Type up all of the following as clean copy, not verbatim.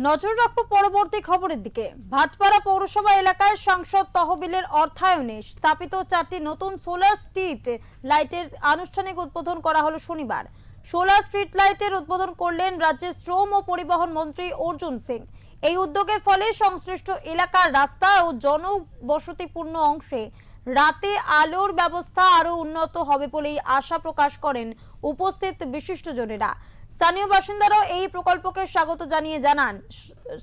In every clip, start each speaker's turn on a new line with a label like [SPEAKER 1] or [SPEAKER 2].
[SPEAKER 1] নজর রাখবো পরবর্তী খবরের দিকে। ভাটপাড়া পৌরসভা এলাকায় সংসদ তহবিলের অর্থায়নে স্থাপিত 4টি নতুন সোলার স্ট্রিট লাইটের আনুষ্ঠানিক উদ্বোধন করা হলো শনিবার। সোলার স্ট্রিট লাইটের উদ্বোধন করলেন রাজ্যের শ্রম ও পরিবহন মন্ত্রী অর্জুন সিং। এই উদ্যোগের ফলে সংশ্লিষ্ট এলাকার রাস্তা ও জনবসতিপূর্ণ অংশে রাতে আলোর ব্যবস্থা আরো উন্নত হবে বলেই আশা প্রকাশ করেন উপস্থিত বিশিষ্টজনেরা। স্থানীয় বাসিন্দারাও এই প্রকল্পকে স্বাগত জানিয়ে জানান,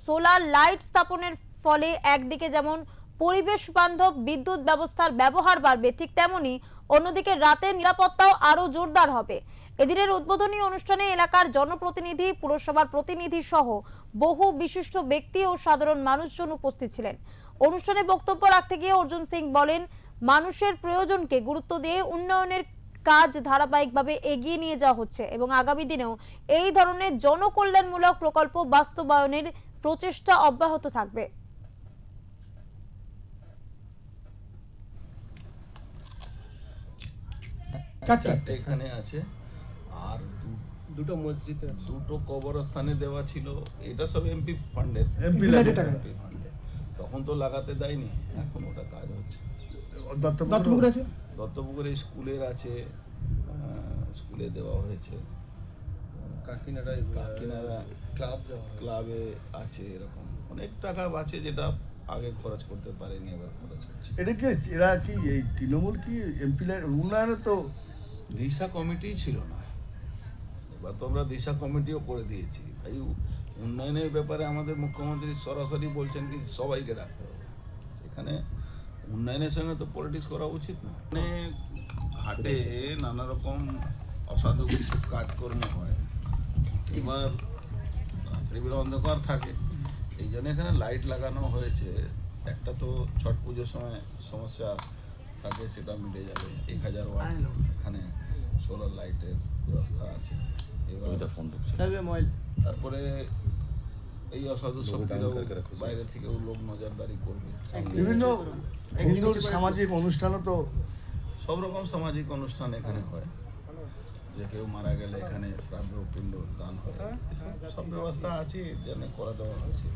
[SPEAKER 1] সোলার লাইট স্থাপনের ফলে একদিকে যেমন পরিবেশ বান্ধব বিদ্যুৎ ব্যবস্থার ব্যবহার বাড়বে, ঠিক তেমনি অন্যদিকে রাতের নিরাপত্তাও আরো জোরদার হবে। এদিনের উদ্বোধনী অনুষ্ঠানে এলাকার জনপ্রতিনিধি, পুরসভার প্রতিনিধি সহ বহু বিশিষ্ট ব্যক্তি ও সাধারণ মানুষজন উপস্থিত ছিলেন। অনুষ্ঠানে বক্তব্য রাখতে গিয়ে অর্জুন সিং বলেন, মানুষের প্রয়োজনকে গুরুত্ব দিয়ে উন্নয়নের কাজ ধারাবাহিকভাবে এগিয়ে নিয়ে যাওয়া হচ্ছে এবং আগামী দিনেও এই ধরনের জনকল্যাণমূলক প্রকল্প বাস্তবায়নের প্রচেষ্টা অব্যাহত থাকবে।
[SPEAKER 2] চারটে এখানে আছে আর দুটো মসজিদ, দুটো কবরস্থানে দেওয়া ছিল। এটা সব এমপি ফান্ডের, এমপি ফান্ডে তখন তো লাগাতে দেয়নি, এখন ওটা কাজ হচ্ছে। দত্তপুকুরে স্কুলের আছে, স্কুলে দেওয়া হয়েছে। কাকিনাড়া ক্লাবে আছে, এরকম অনেক টাকা আছে যেটা আগে খরচ করতে পারেনি, এবার খরচ হচ্ছে।
[SPEAKER 3] এটা কি এরা কি এই তৃণমূল কি এমপি উন্নয়নে তো
[SPEAKER 2] দিশা কমিটি ছিল না, এবার তো আমরা দিশা কমিটিও করে দিয়েছি। ভাই উন্নয়নের ব্যাপারে আমাদের মুখ্যমন্ত্রী সরাসরি বলছেন কি সবাইকে রাখতে হবে, সেখানে উন্নয়নের সঙ্গে তো পলিটিক্স করা উচিত না। মানে ঘাটে নানা রকম অসাধু কিছু কাজকর্ম হয়, এবার রাত্রিবেলা অন্ধকার থাকে, এই জন্য এখানে লাইট লাগানো হয়েছে। একটা তো ছট পুজোর সময় সমস্যা থাকে, সেটা মিটে যাবে। 1000 ওয়াট এখানে সোলার লাইটের ব্যবস্থা আছে। এবার তারপরে এই অসাধু শক্তিরাও বাইরে থেকেও লোক নজরদারি করবে।
[SPEAKER 3] বিভিন্ন হিন্দুর সামাজিক অনুষ্ঠানও তো
[SPEAKER 2] সব রকম সামাজিক অনুষ্ঠান এখানে হয়, যে কেউ মারা গেলে এখানে শ্রাদ্ধ পিণ্ড দান হয়, সব ব্যবস্থা আছে যেন করে দেওয়া হয়েছে।